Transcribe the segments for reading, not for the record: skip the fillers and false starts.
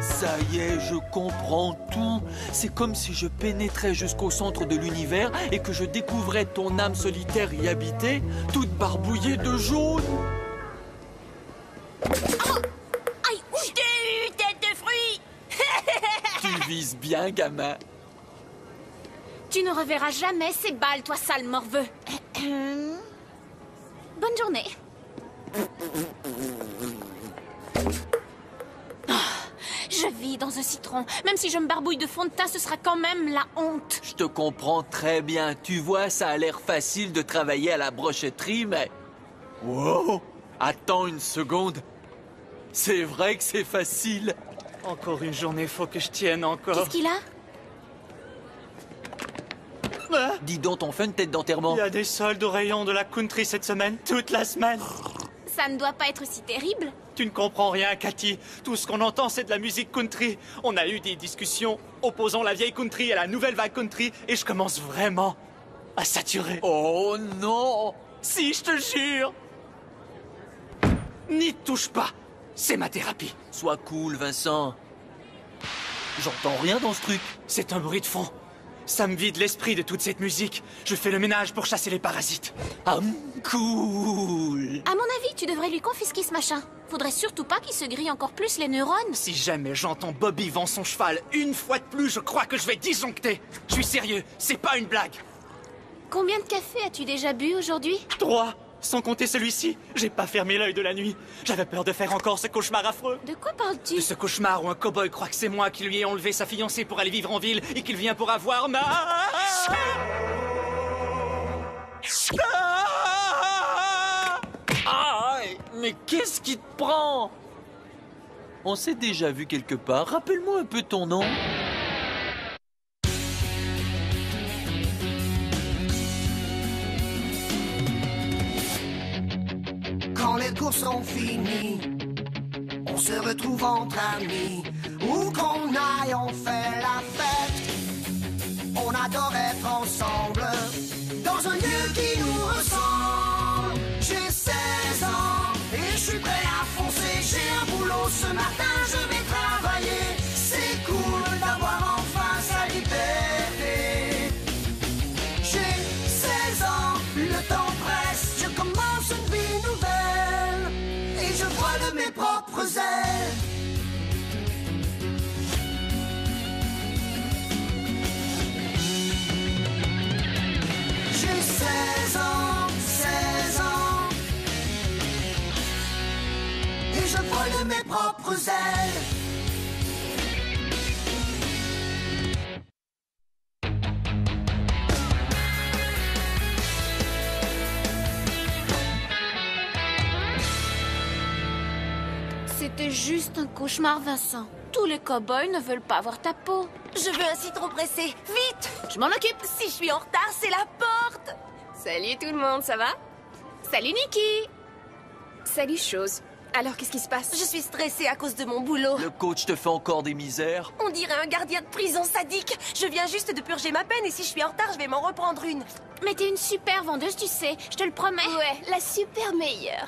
Ça y est, je comprends tout. C'est comme si je pénétrais jusqu'au centre de l'univers et que je découvrais ton âme solitaire y habiter, toute barbouillée de jaune. Oh, aïe, je t'ai eu, tête de fruits. Tu vises bien, gamin. Tu ne reverras jamais ces balles, toi sale morveux. Bonne journée. Je vis dans un citron. Même si je me barbouille de fond de teint, ce sera quand même la honte. Je te comprends très bien. Tu vois, ça a l'air facile de travailler à la brochetterie, mais... Wow! Attends une seconde. C'est vrai que c'est facile. Encore une journée, faut que je tienne encore. Qu'est-ce qu'il a? Ah, Dis donc, ton fun tête d'enterrement. il y a des soldes au rayon de la country cette semaine, toute la semaine. Ça ne doit pas être si terrible. Tu ne comprends rien, Cathy. Tout ce qu'on entend, c'est de la musique country. On a eu des discussions opposant la vieille country à la nouvelle vague country, et je commence vraiment à saturer. Oh non! Si, je te jure. N'y touche pas. C'est ma thérapie. Sois cool, Vincent. J'entends rien dans ce truc. C'est un bruit de fond. Ça me vide l'esprit de toute cette musique. Je fais le ménage pour chasser les parasites. Ah, cool. À mon avis, tu devrais lui confisquer ce machin. Faudrait surtout pas qu'il se grille encore plus les neurones. Si jamais j'entends Bobby vend son cheval une fois de plus, je crois que je vais disjoncter. Je suis sérieux, c'est pas une blague. Combien de café as-tu déjà bu aujourd'hui? 3, sans compter celui-ci. J'ai pas fermé l'œil de la nuit. J'avais peur de faire encore ce cauchemar affreux. De quoi parles-tu? De ce cauchemar où un cow-boy croit que c'est moi qui lui ai enlevé sa fiancée pour aller vivre en ville et qu'il vient pour avoir ma... Ah, mais qu'est-ce qui te prend? On s'est déjà vu quelque part. Rappelle-moi un peu ton nom. Quand les cours sont finis, on se retrouve entre amis. Où qu'on aille, on fait la fête. On adore être ensemble, dans un lieu qui nous ressemble. J'ai 16 ans et je suis prêt à foncer. J'ai un boulot ce matin, je vais travailler. C'est cool d'avoir enfin sa liberté. J'ai 16 ans, le temps presse. Je commence une vie nouvelle et je vole de mes propres ailes. J'ai 16 ans, 16 ans et je vole de mes propres ailes. C'était juste un cauchemar, Vincent. Tous les cow-boys ne veulent pas voir ta peau. Je veux un citron pressé, vite! Je m'en occupe. Si je suis en retard, c'est la porte! Salut tout le monde, ça va? Salut, Nikki. Salut Chose. Alors qu'est-ce qui se passe? Je suis stressée à cause de mon boulot. Le coach te fait encore des misères. On dirait un gardien de prison sadique. Je viens juste de purger ma peine et si je suis en retard, je vais m'en reprendre une. Mais t'es une super vendeuse, tu sais. Je te le promets. Ouais, la super meilleure.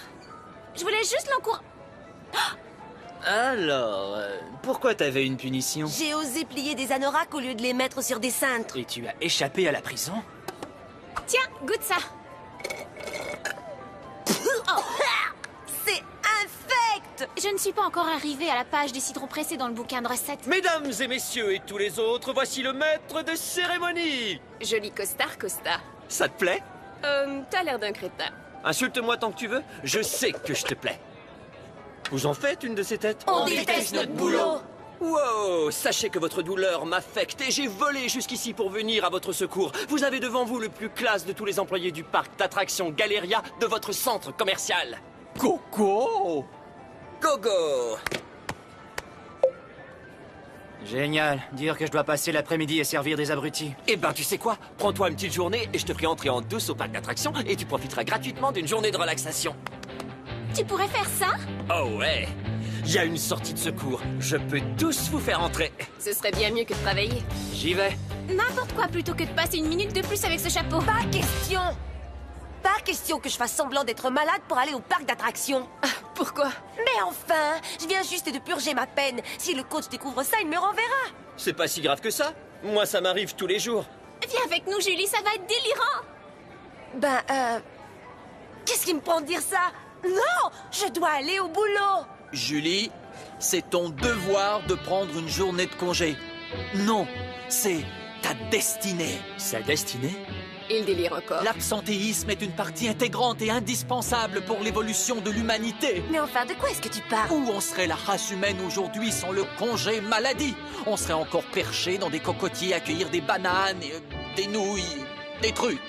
Je voulais juste l'encourager. Alors, pourquoi t'avais une punition? J'ai osé plier des anoraks au lieu de les mettre sur des cintres. Et tu as échappé à la prison? Tiens, goûte ça. C'est infect! Je ne suis pas encore arrivée à la page des citrons pressés dans le bouquin de recettes. Mesdames et messieurs et tous les autres, voici le maître de cérémonie! Joli costard, Costa. Ça te plaît? T'as l'air d'un crétin. Insulte-moi tant que tu veux, je sais que je te plais. Vous en faites une de ces têtes? On déteste notre boulot! Wow! Sachez que votre douleur m'affecte et j'ai volé jusqu'ici pour venir à votre secours. Vous avez devant vous le plus classe de tous les employés du parc d'attractions Galéria de votre centre commercial. Coco! Gogo! Génial. Dire que je dois passer l'après-midi et servir des abrutis. Eh ben, tu sais quoi? Prends-toi une petite journée et je te ferai entrer en douce au parc d'attractions et tu profiteras gratuitement d'une journée de relaxation. Tu pourrais faire ça? Oh ouais! Il y a une sortie de secours. Je peux tous vous faire entrer. Ce serait bien mieux que de travailler. J'y vais. N'importe quoi plutôt que de passer une minute de plus avec ce chapeau. Pas question! Pas question que je fasse semblant d'être malade pour aller au parc d'attractions. Pourquoi? Mais enfin, je viens juste de purger ma peine. Si le coach découvre ça, il me renverra. C'est pas si grave que ça. Moi, ça m'arrive tous les jours. Viens avec nous, Julie, ça va être délirant. Qu'est-ce qui me prend de dire ça? Non, je dois aller au boulot. Julie, c'est ton devoir de prendre une journée de congé. Non, c'est ta destinée. Sa destinée? Il délire encore. L'absentéisme est une partie intégrante et indispensable pour l'évolution de l'humanité. Mais enfin, de quoi est-ce que tu parles? Où en serait la race humaine aujourd'hui sans le congé maladie? On serait encore perché dans des cocotiers à cueillir des bananes, et, des nouilles, des trucs.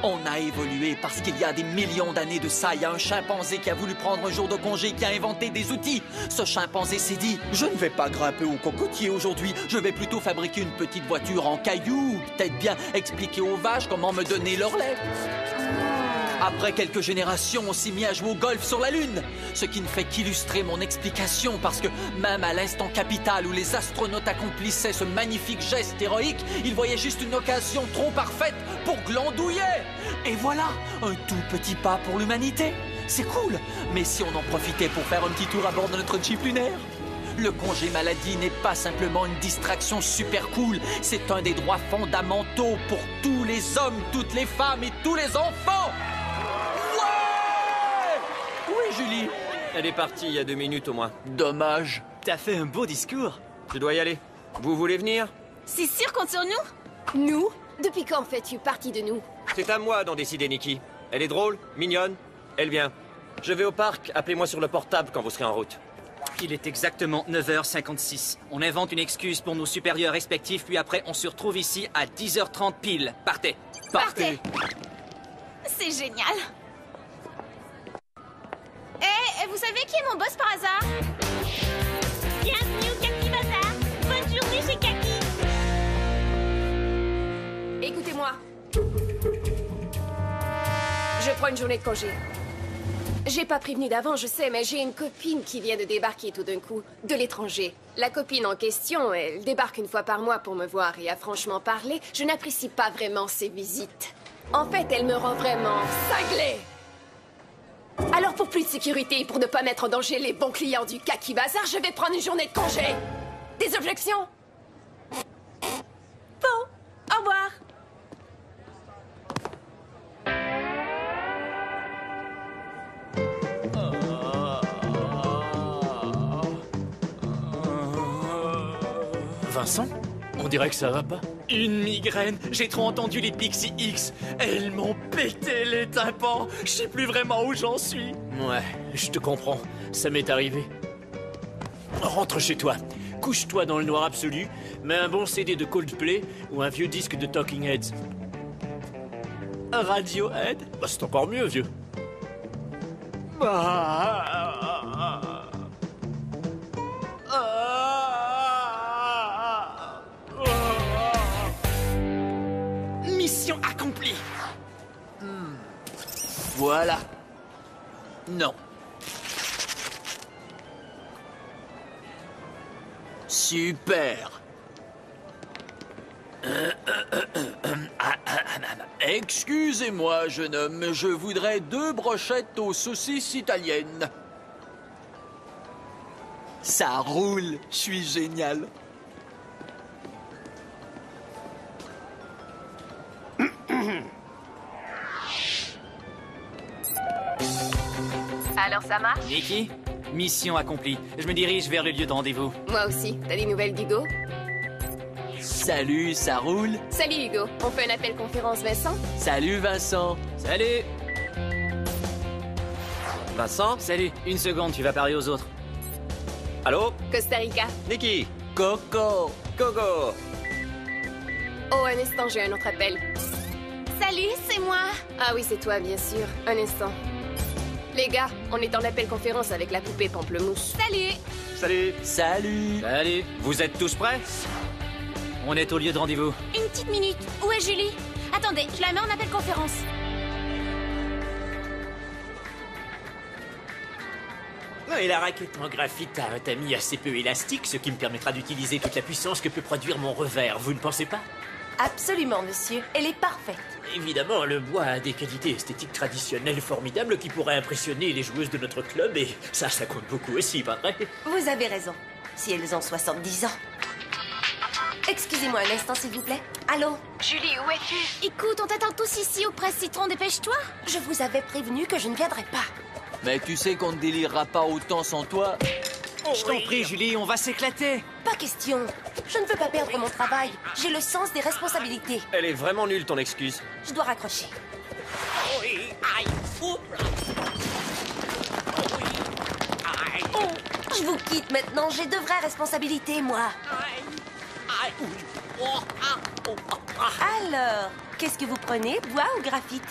On a évolué parce qu'il y a des millions d'années de ça, il y a un chimpanzé qui a voulu prendre un jour de congé, qui a inventé des outils. Ce chimpanzé s'est dit, je ne vais pas grimper au cocotier aujourd'hui, je vais plutôt fabriquer une petite voiture en cailloux, ou peut-être bien expliquer aux vaches comment me donner leur lait. Après quelques générations, on s'est mis à jouer au golf sur la Lune. Ce qui ne fait qu'illustrer mon explication, parce que même à l'instant capital où les astronautes accomplissaient ce magnifique geste héroïque, ils voyaient juste une occasion trop parfaite pour glandouiller. Et voilà, un tout petit pas pour l'humanité. C'est cool, mais si on en profitait pour faire un petit tour à bord de notre jeep lunaire? Le congé maladie n'est pas simplement une distraction super cool, c'est un des droits fondamentaux pour tous les hommes, toutes les femmes et tous les enfants. Oui, Julie. Elle est partie il y a 2 minutes au moins. Dommage. T'as fait un beau discours. Je dois y aller. Vous voulez venir? C'est sûr, compte sur nous. Nous? Depuis quand fais-tu partie de nous? C'est à moi d'en décider, Nikki. Elle est drôle, mignonne, elle vient. Je vais au parc, appelez-moi sur le portable quand vous serez en route. Il est exactement 9h56. On invente une excuse pour nos supérieurs respectifs, puis après on se retrouve ici à 10h30 pile. Partez. Partez. C'est génial. Eh, vous savez qui est mon boss par hasard? Bienvenue au Kaki Bazar. Bonne journée chez Kaki. Écoutez-moi. Je prends une journée de congé. J'ai pas prévenu d'avant, je sais, mais j'ai une copine qui vient de débarquer tout d'un coup, de l'étranger. La copine en question, elle débarque une fois par mois pour me voir, et à franchement parler, je n'apprécie pas vraiment ses visites. En fait, elle me rend vraiment cinglée. Alors pour plus de sécurité et pour ne pas mettre en danger les bons clients du Kaki Bazar, je vais prendre une journée de congé. Des objections? Bon, au revoir. Vincent? On dirait que ça va pas. Une migraine. J'ai trop entendu les Pixie X. Elles m'ont pété les tympans. Je sais plus vraiment où j'en suis. Ouais, je te comprends. Ça m'est arrivé. Rentre chez toi. Couche-toi dans le noir absolu. Mets un bon CD de Coldplay ou un vieux disque de Talking Heads. Un Radiohead? Bah, c'est encore mieux, vieux. Mission accomplie. Voilà. Non. Super. Excusez-moi, jeune homme, je voudrais 2 brochettes aux saucisses italiennes. Ça roule, je suis génial. Alors ça marche? Nikki, mission accomplie. Je me dirige vers le lieu de rendez-vous. Moi aussi. T'as des nouvelles d'Hugo? Salut, ça roule? Salut Hugo. On fait un appel conférence Vincent? Salut, Vincent. Salut. Vincent? Salut. Une seconde, tu vas parler aux autres. Allô? Costa Rica. Nikki? Coco. Gogo? Oh, un instant, j'ai un autre appel. Salut, c'est moi. Ah oui, c'est toi, bien sûr. Un instant. Les gars, on est en appel conférence avec la poupée Pamplemousse. Salut. Salut? Salut. Salut. Vous êtes tous prêts? On est au lieu de rendez-vous. Une petite minute. Où est Julie? Attendez, je la mets en appel conférence. Et la raquette en graphite a un tamis assez peu élastique, ce qui me permettra d'utiliser toute la puissance que peut produire mon revers, vous ne pensez pas? Absolument, monsieur. Elle est parfaite. Évidemment, le bois a des qualités esthétiques traditionnelles formidables qui pourraient impressionner les joueuses de notre club et ça compte beaucoup aussi, pas vrai? Vous avez raison. Si elles ont 70 ans. Excusez-moi un instant, s'il vous plaît. Allô? Julie, où es-tu? Écoute, on t'attend tous ici au Presse Citron, dépêche-toi. Je vous avais prévenu que je ne viendrais pas. Mais tu sais qu'on ne délirera pas autant sans toi. Je t'en prie, Julie, on va s'éclater. Pas question. Je ne veux pas perdre mon travail. J'ai le sens des responsabilités. Elle est vraiment nulle, ton excuse. Je dois raccrocher. Je vous quitte maintenant. J'ai de vraies responsabilités, moi. Alors, qu'est-ce que vous prenez, bois ou graphite?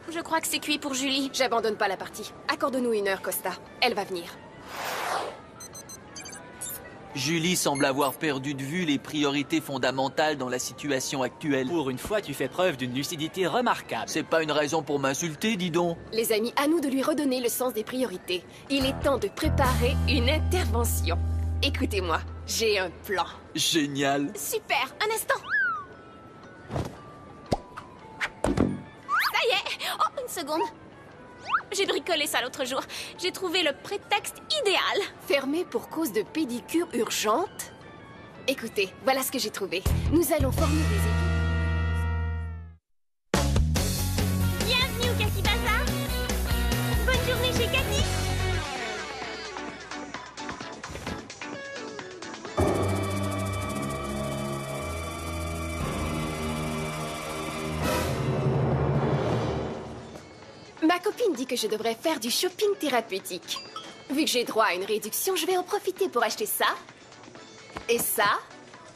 Je crois que c'est cuit pour Julie. J'abandonne pas la partie. Accorde-nous 1 heure, Costa. Elle va venir. Julie semble avoir perdu de vue les priorités fondamentales dans la situation actuelle. Pour une fois, tu fais preuve d'une lucidité remarquable. C'est pas une raison pour m'insulter, dis donc. Les amis, à nous de lui redonner le sens des priorités. Il est temps de préparer une intervention. Écoutez-moi, j'ai un plan. Génial. Super, un instant. Ça y est. Oh, une seconde. J'ai bricolé ça l'autre jour. J'ai trouvé le prétexte idéal. Fermé pour cause de pédicure urgente? Écoutez, voilà ce que j'ai trouvé. Nous allons former des équipes. Bienvenue au Cathy Bazar. Bonne journée chez Cathy. Ma copine dit que je devrais faire du shopping thérapeutique. Vu que j'ai droit à une réduction, je vais en profiter pour acheter ça, et ça,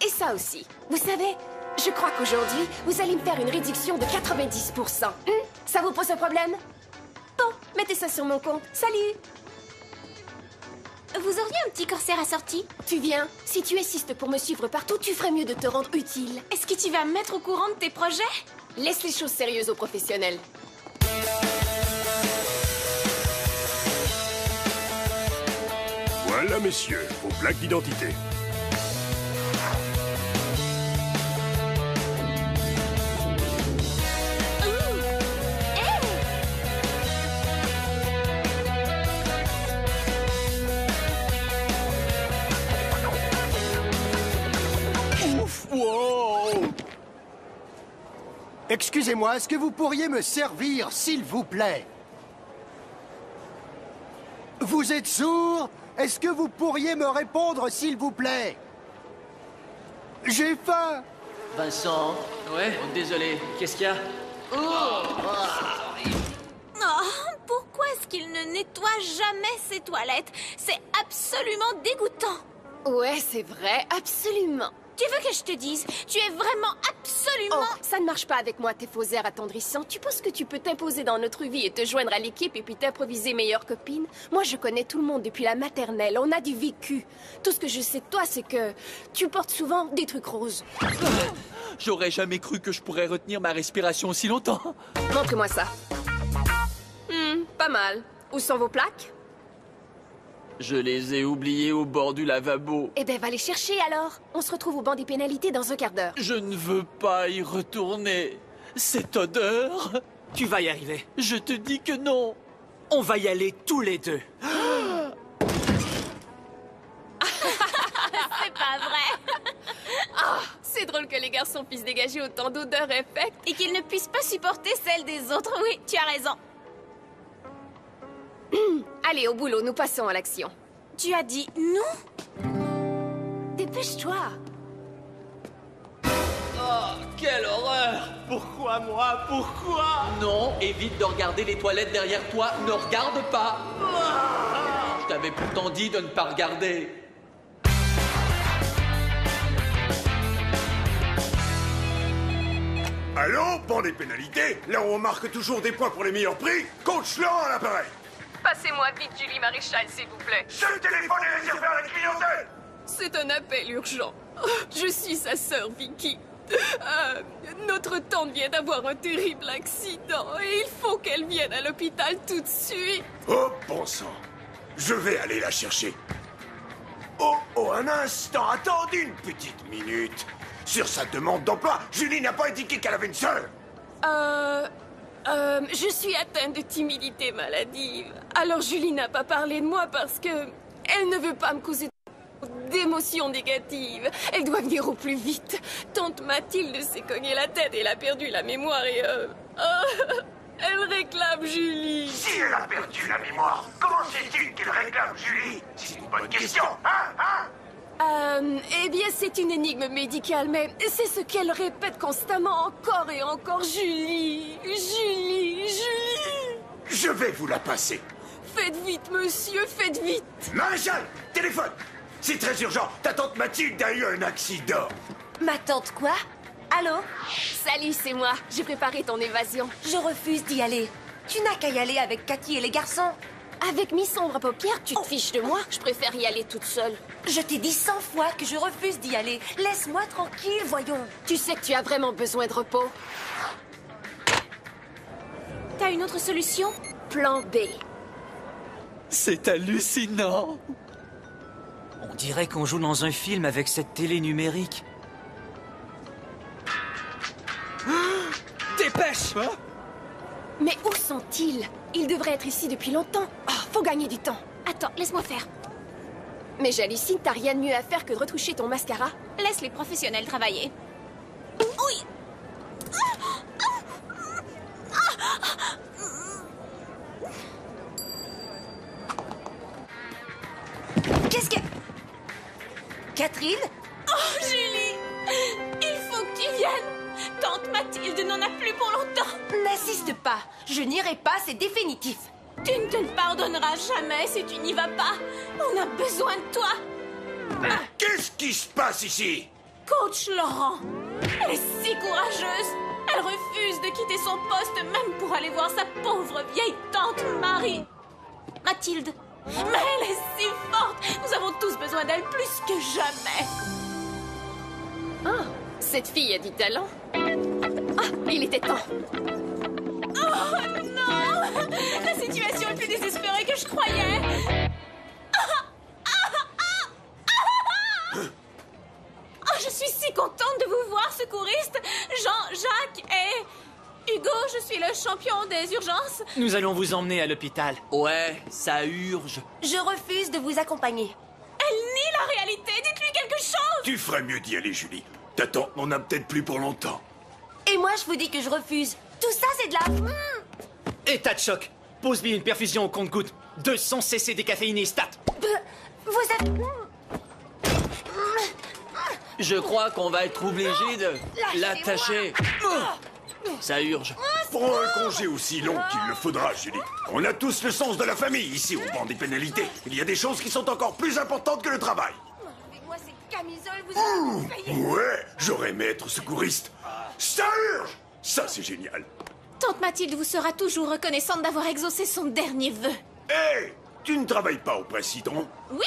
et ça aussi. Vous savez, je crois qu'aujourd'hui, vous allez me faire une réduction de 90%. Ça vous pose un problème? Bon, mettez ça sur mon compte. Salut! Vous auriez un petit corsaire assorti? Tu viens? Si tu insistes pour me suivre partout, tu ferais mieux de te rendre utile. Est-ce que tu vas me mettre au courant de tes projets? Laisse les choses sérieuses aux professionnels. Voilà, messieurs, vos plaques d'identité. Ouf, wow. Excusez-moi, est-ce que vous pourriez me servir, s'il vous plaît? Vous êtes sourd? Est-ce que vous pourriez me répondre, s'il vous plaît? J'ai faim! Vincent. Ouais, Désolé. qu'est-ce qu'il y a? Oh, pourquoi est-ce qu'il ne nettoie jamais ses toilettes? C'est absolument dégoûtant. Ouais, c'est vrai, absolument. Tu veux que je te dise? Tu es vraiment absolument... Oh, ça ne marche pas avec moi, tes faux airs attendrissants. Tu penses que tu peux t'imposer dans notre vie et te joindre à l'équipe et puis t'improviser meilleure copine? Moi, je connais tout le monde depuis la maternelle. On a du vécu. Tout ce que je sais de toi, c'est que tu portes souvent des trucs roses. J'aurais jamais cru que je pourrais retenir ma respiration aussi longtemps. Montre-moi ça. Pas mal. Où sont vos plaques? Je les ai oubliés au bord du lavabo. Eh ben, va les chercher alors. On se retrouve au banc des pénalités dans un quart d'heure. Je ne veux pas y retourner. Cette odeur. Tu vas y arriver. Je te dis que non. On va y aller tous les deux. C'est pas vrai. C'est drôle que les garçons puissent dégager autant d'odeurs infectes. Et qu'ils ne puissent pas supporter celle des autres. Oui, tu as raison. Allez, au boulot, nous passons à l'action. Tu as dit non? Dépêche-toi. Oh, quelle horreur! Pourquoi moi? Pourquoi? Non, évite de regarder les toilettes derrière toi. Ne regarde pas. Je t'avais pourtant dit de ne pas regarder. Allô, banc des pénalités? Là où on marque toujours des points pour les meilleurs prix, coach Laurent à l'appareil. Passez-moi vite, Julie Maréchal, s'il vous plaît. Ce téléphone est réservé à la clientèle. C'est un appel urgent. Je suis sa sœur, Vicky. Notre tante vient d'avoir un terrible accident et il faut qu'elle vienne à l'hôpital tout de suite. Oh, bon sang. Je vais aller la chercher. Oh, un instant, attendez une petite minute. Sur sa demande d'emploi, Julie n'a pas indiqué qu'elle avait une sœur. Je suis atteinte de timidité maladive. Alors Julie n'a pas parlé de moi parce que elle ne veut pas me causer d'émotions négatives. Elle doit venir au plus vite. Tante Mathilde s'est cogné la tête et elle a perdu la mémoire et elle réclame Julie. Si elle a perdu la mémoire, comment sais-tu qu'elle réclame Julie? C'est une bonne question, hein? Eh bien, c'est une énigme médicale, mais c'est ce qu'elle répète constamment, encore et encore. Julie, Julie, Julie. Je vais vous la passer. Faites vite, monsieur, faites vite. Maréchal, téléphone. C'est très urgent. Ta tante Mathilde a eu un accident. Ma tante quoi? Allô? Salut, c'est moi. J'ai préparé ton évasion. Je refuse d'y aller. Tu n'as qu'à y aller avec Cathy et les garçons. Avec Miss Ombre à paupières, tu te fiches de moi? Je préfère y aller toute seule. Je t'ai dit 100 fois que je refuse d'y aller. Laisse-moi tranquille, voyons. Tu sais que tu as vraiment besoin de repos. T'as une autre solution? Plan B. C'est hallucinant. On dirait qu'on joue dans un film avec cette télé numérique. Dépêche! Mais où sont-ils? Ils devraient être ici depuis longtemps. Oh, faut gagner du temps. Attends, laisse-moi faire. Mais j'hallucine, t'as rien de mieux à faire que de retoucher ton mascara? Laisse les professionnels travailler. Oui. Qu'est-ce que... Catherine? Oh, Julie! Il faut que tu viennes! Tante Mathilde n'en a plus pour longtemps! N'insiste pas. Je n'irai pas, c'est définitif. Tu ne te pardonneras jamais si tu n'y vas pas. On a besoin de toi. Qu'est-ce qui se passe ici? Coach Laurent, elle est si courageuse. Elle refuse de quitter son poste même pour aller voir sa pauvre vieille tante Marie. Mathilde. Mais elle est si forte. Nous avons tous besoin d'elle plus que jamais. Ah, cette fille a du talent. Ah, il était temps. Oh non! La situation est plus désespérée que je croyais. Oh, je suis si contente de vous voir, secouriste. Jean-Jacques et Hugo, je suis le champion des urgences. Nous allons vous emmener à l'hôpital. Ouais, ça urge. Je refuse de vous accompagner. Elle nie la réalité. Dites-lui quelque chose. Tu ferais mieux d'y aller, Julie. Ta tante n'en a peut-être plus pour longtemps. Et moi, je vous dis que je refuse. Tout ça, c'est de la... État de choc. Pose-lui une perfusion au compte-gouttes. 200 cc décaféiné stat. Vous êtes... Je crois qu'on va être obligé de l'attacher. Ça urge. Prends un congé aussi long qu'il le faudra, Julie. On a tous le sens de la famille ici au banc des pénalités. Il y a des choses qui sont encore plus importantes que le travail. Moi, ces camisoles, vous... Ouais, j'aurais aimé être secouriste. Ça urge! Ça, c'est génial. Tante Mathilde vous sera toujours reconnaissante d'avoir exaucé son dernier vœu. Hé, tu ne travailles pas au pain citron? Oui.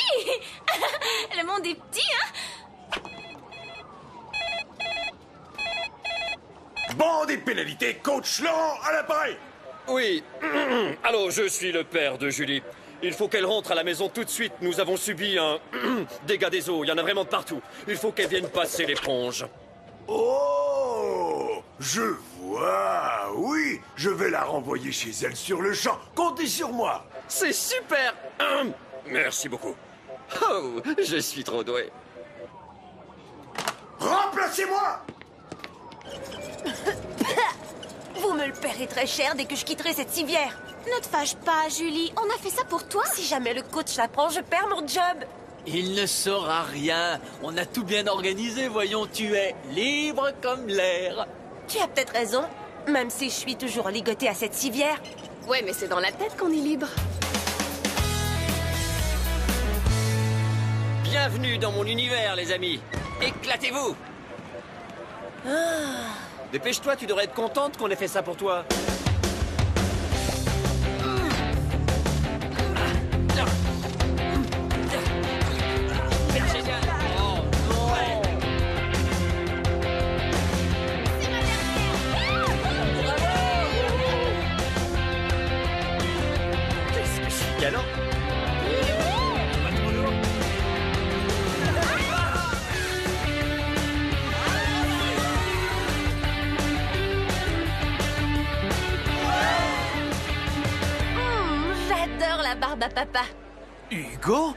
Le monde est petit, hein? Banc des pénalités, coach Laurent à l'appareil. Oui. Allô, je suis le père de Julie. Il faut qu'elle rentre à la maison tout de suite. Nous avons subi un dégât des eaux. Il y en a vraiment de partout. Il faut qu'elle vienne passer l'éponge. Oh, je vois. Oui, je vais la renvoyer chez elle sur le champ. Comptez sur moi. C'est super. Merci beaucoup. Oh, je suis trop doué. Remplacez-moi. Vous me le paierez très cher dès que je quitterai cette civière. Ne te fâche pas, Julie. On a fait ça pour toi. Si jamais le coach l'apprend, je perds mon job. Il ne saura rien. On a tout bien organisé, voyons. Tu es libre comme l'air. Tu as peut-être raison, même si je suis toujours ligotée à cette civière. Ouais, mais c'est dans la tête qu'on est libre. Bienvenue dans mon univers, les amis. Éclatez-vous. Dépêche-toi, tu devrais être contente qu'on ait fait ça pour toi. Qu'est-ce que je suis galant. papa. Hugo?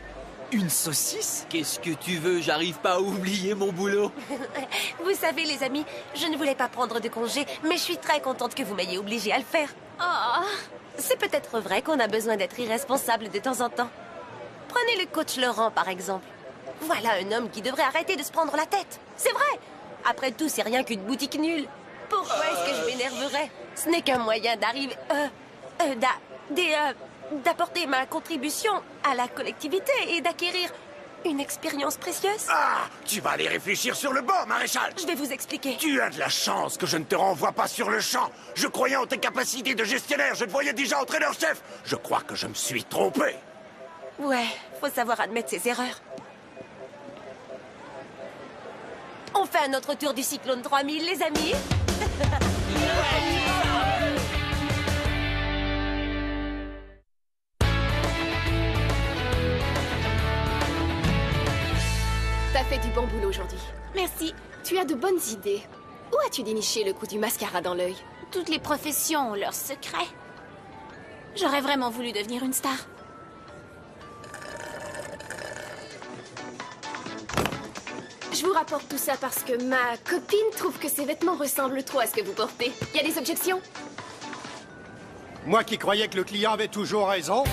Une saucisse? Qu'est-ce que tu veux? J'arrive pas à oublier mon boulot. Vous savez, les amis, je ne voulais pas prendre de congé, mais je suis très contente que vous m'ayez obligée à le faire. Oh, C'est peut-être vrai qu'on a besoin d'être irresponsable de temps en temps. Prenez le coach Laurent, par exemple. Voilà un homme qui devrait arrêter de se prendre la tête. C'est vrai. Après tout, c'est rien qu'une boutique nulle. Pourquoi est-ce que je m'énerverais? Ce n'est qu'un moyen d'arriver... d'apporter ma contribution à la collectivité et d'acquérir une expérience précieuse. Ah, tu vas aller réfléchir sur le banc, maréchal. Je vais vous expliquer. Tu as de la chance que je ne te renvoie pas sur le champ. Je croyais en tes capacités de gestionnaire, je te voyais déjà entraîneur-chef. Je crois que je me suis trompé. Ouais, faut savoir admettre ses erreurs. On fait un autre tour du Cyclone 3000, les amis. T'as fait du bon boulot aujourd'hui. merci. Tu as de bonnes idées. Où as-tu déniché le coup du mascara dans l'œil? Toutes les professions ont leurs secrets. J'aurais vraiment voulu devenir une star. Je vous rapporte tout ça parce que ma copine trouve que ces vêtements ressemblent trop à ce que vous portez. Y a des objections? Moi qui croyais que le client avait toujours raison.